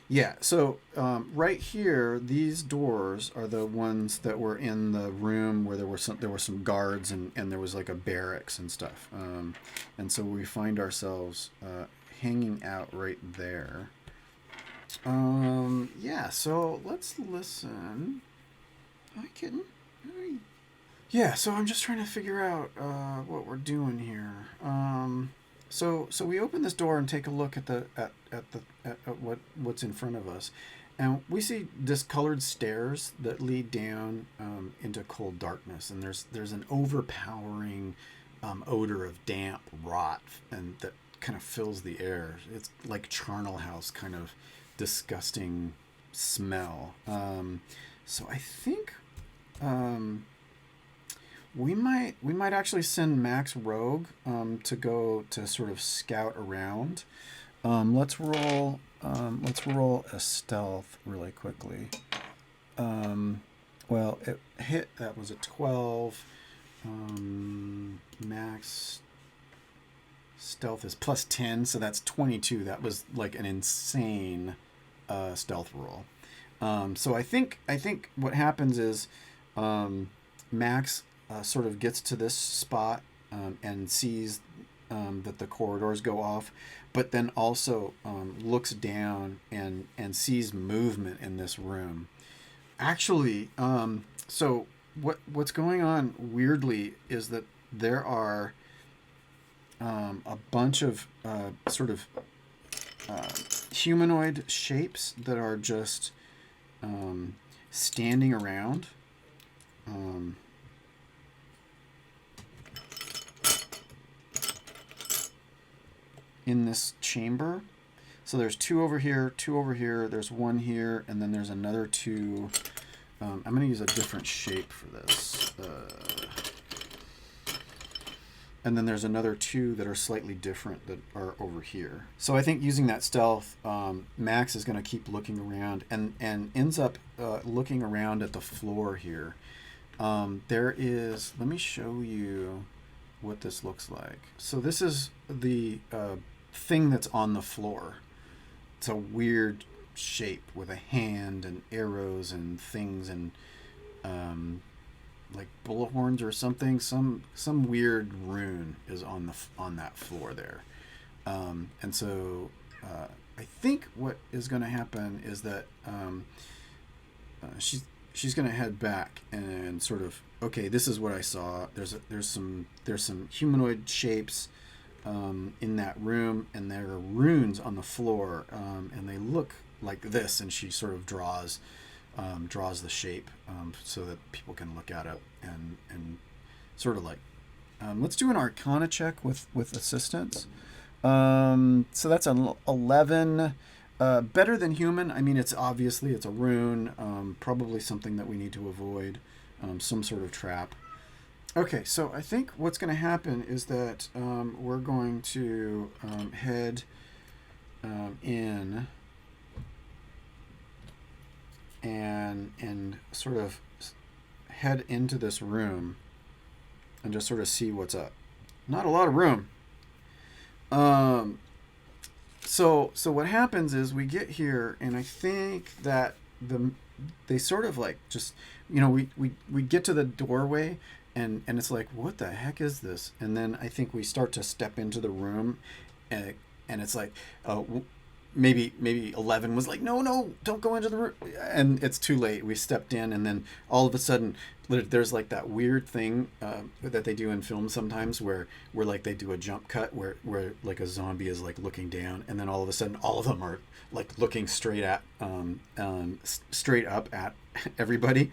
Yeah, so right here, these doors are the ones that were in the room where there were some guards and there was like a barracks and stuff. And so we find ourselves hanging out right there. Yeah, so let's listen. Hi, kitten. Hi. Yeah, so I'm just trying to figure out what we're doing here. So we open this door and take a look at what's in front of us, and we see discolored stairs that lead down into cold darkness, and there's an overpowering odor of damp rot, and that kind of fills the air. It's like charnel house kind of disgusting smell. So I think. We might actually send Max Rogue to go to sort of scout around. Let's roll a stealth really quickly. Well, it hit. That was a 12. Max stealth is plus 10, so that's 22. That was like an insane stealth roll. So I think what happens is Max sort of gets to this spot and sees that the corridors go off, but then also looks down and sees movement in this room. Actually, so what's going on weirdly is that there are a bunch of sort of humanoid shapes that are just standing around. Um, in this chamber. So there's two over here, there's one here, and then there's another two. I'm going to use a different shape for this. And then there's another two that are slightly different that are over here. So I think using that stealth, Max is going to keep looking around and ends up looking around at the floor here. There is, let me show you what this looks like. So this is the thing that's on the floor. It's a weird shape with a hand and arrows and things and like bullet horns or something. Some weird rune is on that floor there. And so I think what is going to happen is that she's going to head back and sort of, okay, this is what I saw. There's some humanoid shapes in that room, and there are runes on the floor, and they look like this. And she sort of draws the shape so that people can look at it and sort of like. Let's do an Arcana check with assistance. So that's an 11. Better than human. I mean, it's a rune. Probably something that we need to avoid. Some sort of trap. Okay, so I think what's going to happen is that we're going to head in and sort of head into this room and just sort of see what's up. Not a lot of room. So what happens is we get here, and I think that they sort of like just, we get to the doorway, and it's like, what the heck is this? And then I think we start to step into the room, and it's like, maybe 11 was like, no, don't go into the room, and it's too late. We stepped in, and then all of a sudden there's like that weird thing that they do in films sometimes where like they do a jump cut where like a zombie is like looking down, and then all of a sudden all of them are like looking straight up at everybody.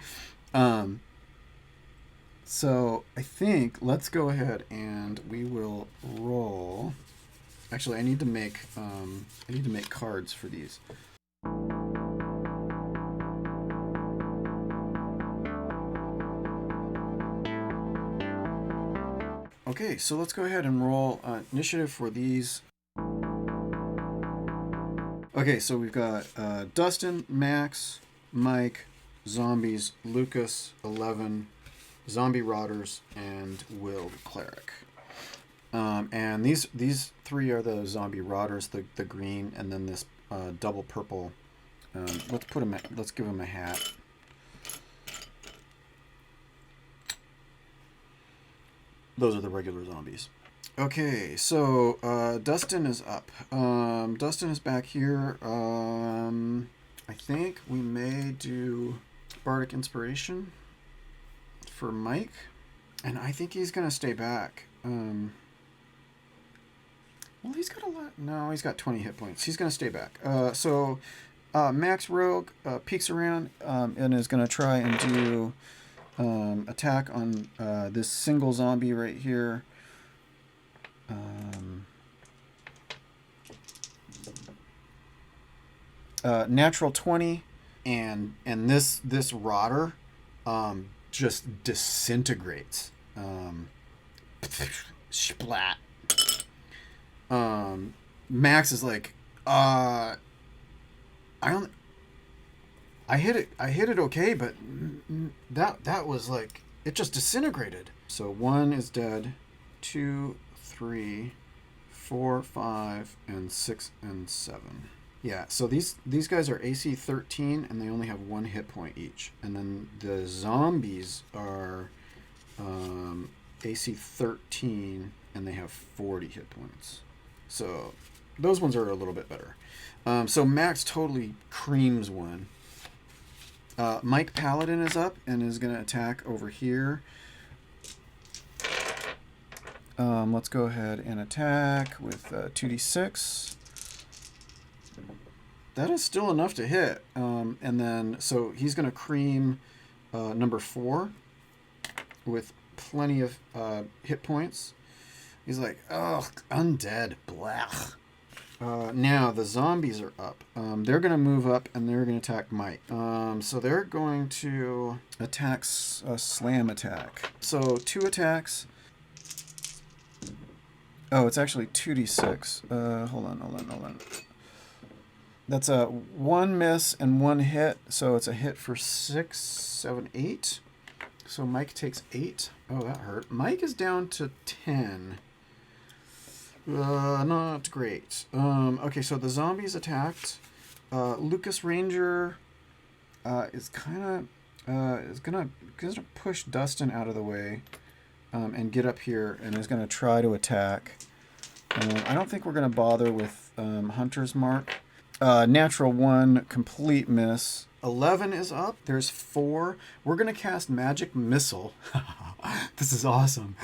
So I think let's go ahead and we will roll. Actually, I need to make cards for these. Okay, so let's go ahead and roll initiative for these. Okay, so we've got Dustin, Max, Mike, zombies, Lucas, 11, zombie rotters, and Will, the cleric. And these three are the zombie rotters, the green, and then this double purple Let's give him a hat. Those are the regular zombies. Okay, so Dustin is up. Dustin is back here. I think we may do Bardic Inspiration for Mike, and I think he's gonna stay back. Well, he's got a lot. No, he's got 20 hit points. He's gonna stay back. So Max Rogue peeks around and is gonna try and do attack on this single zombie right here. Natural 20, and this rotter just disintegrates. Splat. Max is like, I hit it okay, but that was like, it just disintegrated. So 1 is dead, 2, 3, 4, 5, and 6 and 7. Yeah, so these guys are AC 13, and they only have 1 hit point each. And then the zombies are AC 13, and they have 40 hit points. So those ones are a little bit better. So Max totally creams one. Mike Paladin is up and is going to attack over here. Let's go ahead and attack with 2d6. That is still enough to hit. And then, so he's going to cream number 4 with plenty of hit points. He's like, ugh, undead, blech. Now the zombies are up. They're going to move up and they're going to attack Mike. So they're going to attack a slam attack. So 2 attacks. Oh, it's actually 2d6. Hold on. That's a 1 miss and 1 hit. So it's a hit for 6, 7, 8. So Mike takes 8. Oh, that hurt. Mike is down to 10. Not great. Okay, so the zombies attacked. Lucas Ranger is gonna push Dustin out of the way and get up here and is gonna try to attack. I don't think we're gonna bother with Hunter's Mark. Natural 1, complete miss. 11 is up. There's 4. We're gonna cast Magic Missile. This is awesome,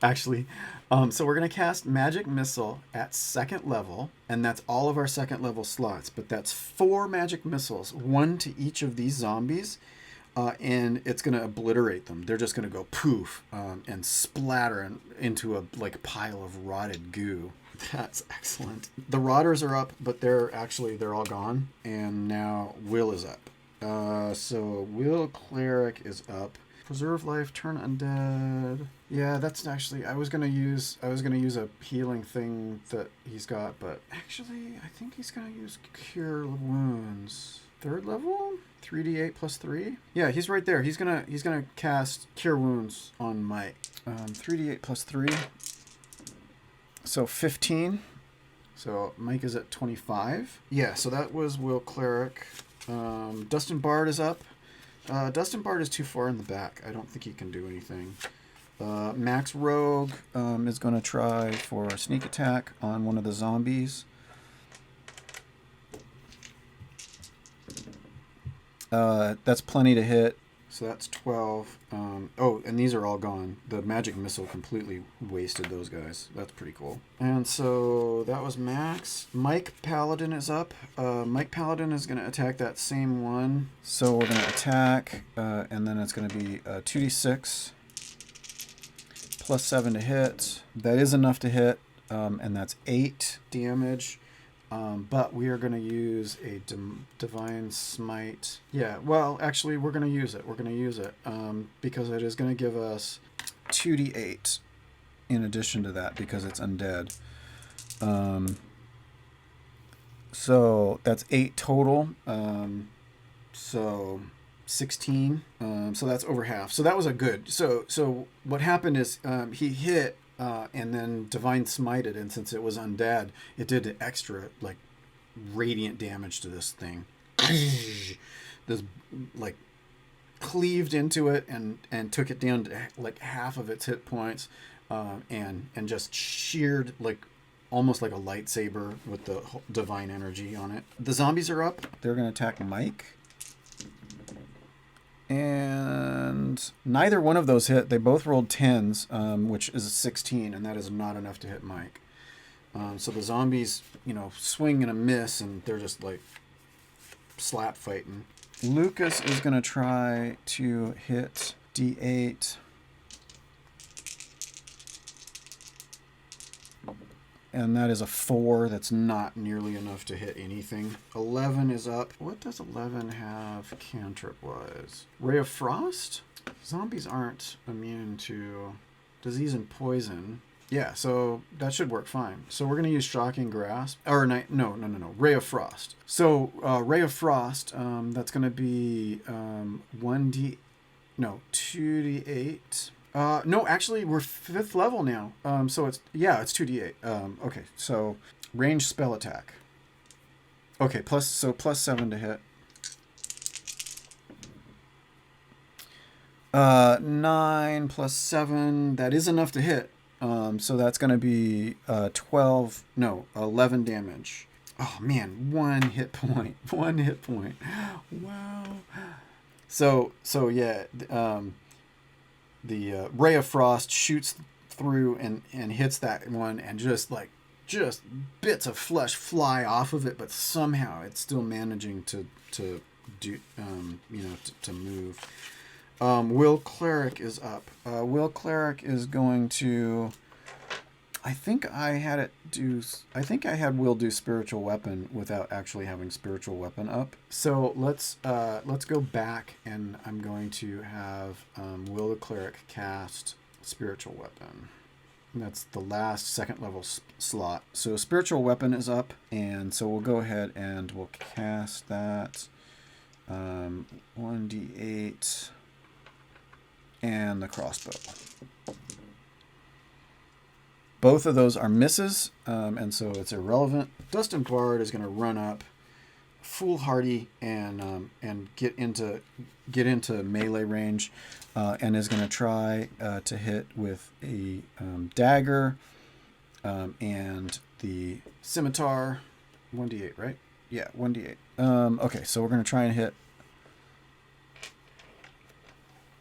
actually. So we're gonna cast Magic Missile at 2nd level, and that's all of our 2nd level slots. But that's 4 Magic Missiles, 1 to each of these zombies, and it's gonna obliterate them. They're just gonna go poof and splatter into a pile of rotted goo. That's excellent. The rotters are up, but they're all gone, and now Will is up. So Will Cleric is up. Preserve life, turn undead. Yeah, that's actually, I was gonna use a healing thing that he's got, but actually I think he's gonna use Cure Wounds. 3rd level? 3d8 plus 3? Yeah, he's right there. He's gonna cast Cure Wounds on Mike. 3d8 plus 3. So 15. So Mike is at 25. Yeah, so that was Will Cleric. Dustin Bard is up. Dustin Bard is too far in the back. I don't think he can do anything. Max Rogue is going to try for a sneak attack on one of the zombies. That's plenty to hit. So that's 12. Oh, and these are all gone. The Magic Missile completely wasted those guys. That's pretty cool. And so that was Max. Mike Paladin is up. Mike Paladin is going to attack that same one. So we're going to attack, and then it's going to be 2d6 plus 7 to hit. That is enough to hit, and that's 8 damage. But we are going to use a Divine Smite. Yeah, well, actually, we're going to use it. We're going to use it because it is going to give us 2d8 in addition to that because it's undead. So that's 8 total. So 16. So that's over half. So that was a good. So what happened is he hit. And then Divine Smited, and since it was undead, it did extra, radiant damage to this thing. this like cleaved into it and took it down to like half of its hit points, and just sheared like almost like a lightsaber with the divine energy on it. The zombies are up. They're going to attack Mike. And neither one of those hit. They both rolled 10s, which is a 16, and that is not enough to hit Mike. So the zombies, swing and a miss, and they're just like slap fighting. Lucas is going to try to hit D8. And that is a 4. That's not nearly enough to hit anything. 11 is up. What does 11 have cantrip-wise? Ray of Frost? Zombies aren't immune to disease and poison. Yeah, so that should work fine. So we're going to use Shocking Grasp. Or no. Ray of Frost. So Ray of Frost, that's going to be 2d8. No, actually, we're 5th level now. So it's 2d8. Okay, so range spell attack. Okay, plus 7 to hit. 9 plus 7, that is enough to hit. So that's going to be 11 damage. Oh man, 1 hit point. 1 hit point. Wow. So yeah, the Ray of Frost shoots through and hits that one, and just bits of flesh fly off of it, but somehow it's still managing to do to move. Will Cleric is up. Will Cleric is going to. I think I had Will do Spiritual Weapon without actually having Spiritual Weapon up. So let's go back, and I'm going to have Will the Cleric cast Spiritual Weapon. And that's the last 2nd level slot. So Spiritual Weapon is up, and so we'll go ahead and we'll cast that. 1d8 and the crossbow. Both of those are misses, and so it's irrelevant. Dustin Bard is going to run up, foolhardy, and get into melee range, and is going to try to hit with a dagger and the scimitar. 1d8, right? Yeah, 1d8. Okay, so we're going to try and hit.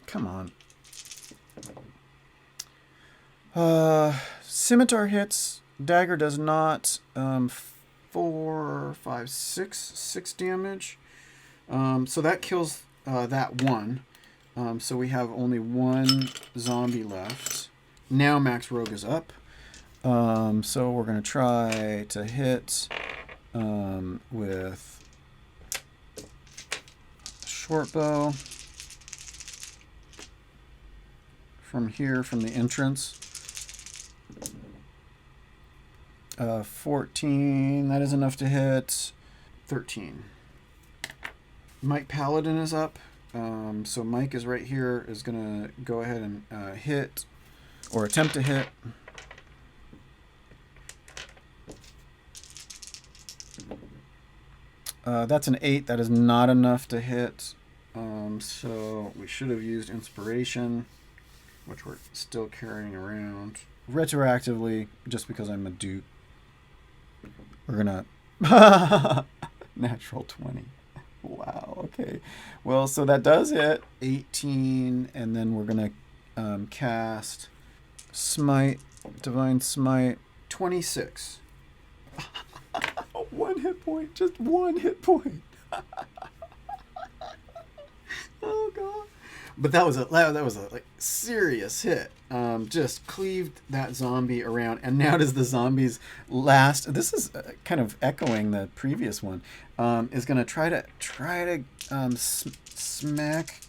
Come on. Scimitar hits. Dagger does not. 4, 5, 6 damage. So that kills that one. So we have only 1 zombie left. Now Max Rogue is up. So we're going to try to hit with short bow from here, from the entrance. 14, that is enough to hit. 13. Mike Paladin is up. So Mike is right here, is going to go ahead and hit, or attempt to hit. That's an 8. That is not enough to hit. So we should have used Inspiration, which we're still carrying around. Retroactively, just because I'm a dupe, we're going to... Natural 20. Wow, okay. Well, so that does hit. 18, and then we're going to cast Smite, Divine Smite. 26. 1 hit point. Just 1 hit point. Oh, God. But that was a like serious hit. Just cleaved that zombie around, and now does the zombie's last. This is kind of echoing the previous one. Is going to try to smack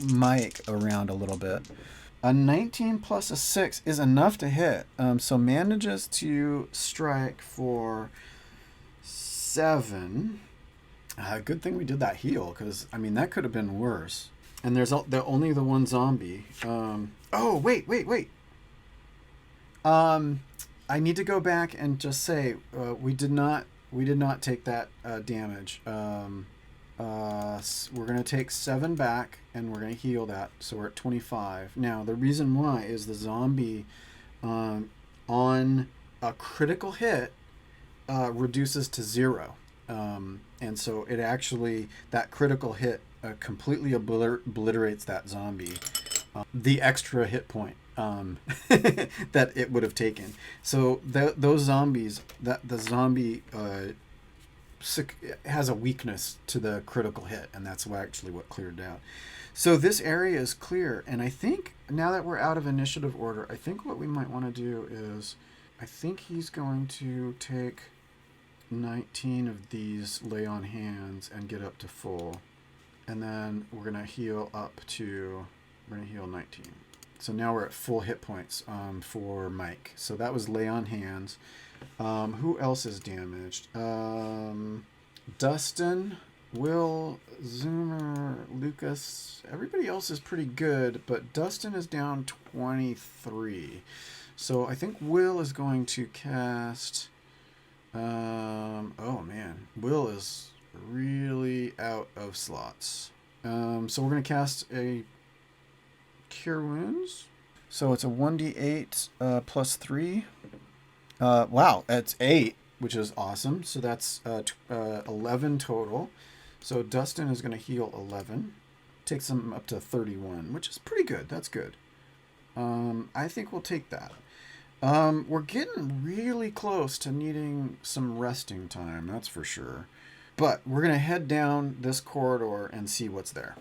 Mike around a little bit. A 19 plus a 6 is enough to hit. So manages to strike for 7. Good thing we did that heal, because I mean that could have been worse. And there's only the 1 zombie. Oh, wait. I need to go back and just say we did not take that damage. We're going to take 7 back, and we're going to heal that. So we're at 25. Now, the reason why is the zombie on a critical hit reduces to 0. And so it actually, that critical hit completely obliterates that zombie. The extra hit point that it would have taken. So those zombies, the zombie has a weakness to the critical hit, and that's actually what cleared out. So this area is clear, and I think now that we're out of initiative order, I think what we might want to do is, I think he's going to take 19 of these lay on hands and get up to full, and then we're going to heal we're going to heal 19. So now we're at full hit points for Mike. So that was lay on hands. Who else is damaged? Dustin, Will, Zoomer, Lucas. Everybody else is pretty good, but Dustin is down 23. So I think Will is going to cast... oh man, Will is really out of slots. So we're going to cast a Cure Wounds. So it's a 1d8 plus 3. Wow, that's 8, which is awesome. So that's 11 total. So Dustin is going to heal 11. Takes him up to 31, which is pretty good. That's good. I think we'll take that. We're getting really close to needing some resting time, that's for sure. But we're going to head down this corridor and see what's there.